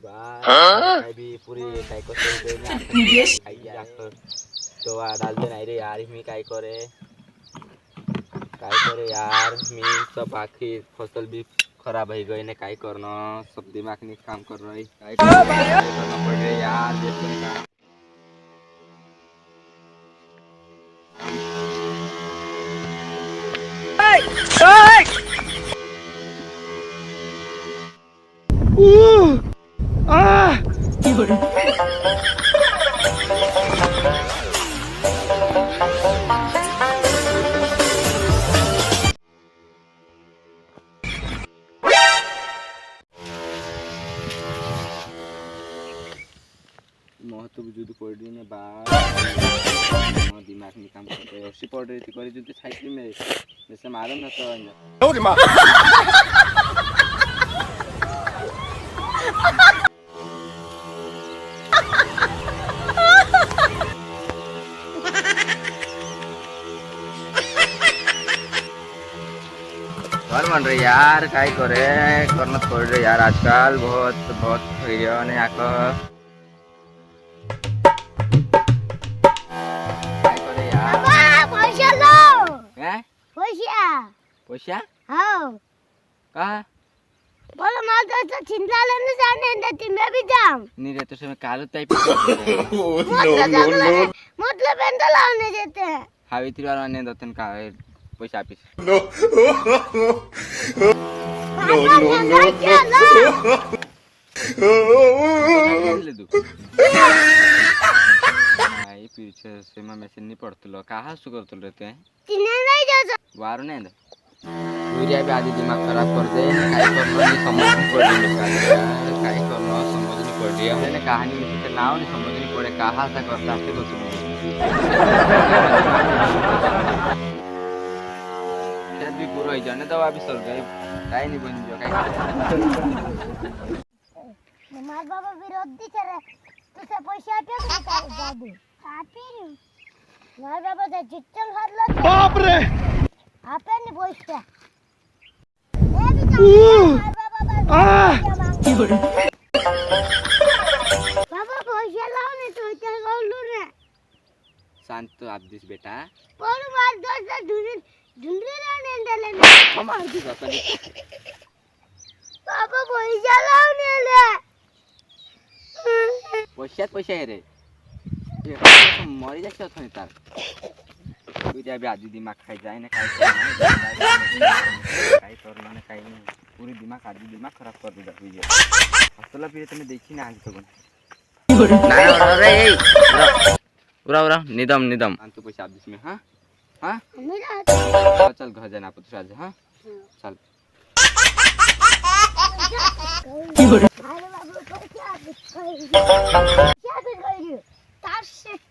भाई भी पूरी काय को सही गई ना आई जाकर तो डालते नहीं रे यार मी काय करे यार मी सब आखिर फसल भी खराब हो गई ने काय करना सब दिमाग नहीं काम कर रही काय करना पड़ रही यार देखो का महत्व जुद पड़ी ने बात दिमाग में काम करते ऐसी पड़ रही थी करी जुद साइकिल में जैसे मारो ना तो ओरे मां घर बन रही यार काय करे करना पड़ रही यार आजकल बहुत बहुत ने आको पैसा हाँ कहा बोलो माल तो चिंता लेने जाने देती मैं भी जाऊं नहीं रे तो से मैं कालो टाइप मतलब बेंदा लाने देते हैं हावी तिरवार ने दतन का पैसा आपीस नो ले दू आई पीछे से मैं मैसेज नहीं पढ़तलो कहां सु करतलो रहते हैं तिने नहीं जाता वार नहीं दे सूर्या भी आदि दिमाग खराब कर दे काय करनो नहीं समझ नहीं पड़ रही काय करनो समझ नहीं पड़ रही मैंने कहानी में से नाव नहीं समझ नहीं पड़े कहां से करता है तो तुम शायद भी पूरा ही जाने दवा भी चल गए काय नहीं बन जो काय मार बाबा विरोध दी करे तुझे पैसे आते तो दादी कापी मार बाबा ते जिच्चन हारला बाप रे आपे नहीं पैसे मैं भी जाऊं मार बाबा बाबा पैसे लाओ नहीं तो क्या बोलूं रे शांत तो आप दिस बेटा बोल मार दोस्त ढूंढे लाने ले हमार दी अपन बाबा पैसे लाओ नहीं ले पैसा है रे ये मरी जाछे अथनी तार पूरी अभी आदि दिमाग खाई जाए ना खाई करना ना खाई नहीं पूरी दिमाग आदि दिमाग खराब कर दिया तुझे हस्तला फिर तुमने देखी ना आज तो ना रे उरा निदम अंतु पैसा आप इसमें हां हां चल घर जाना पुत्र आज हां चल अरे बाबू क्या कर रही हो तार से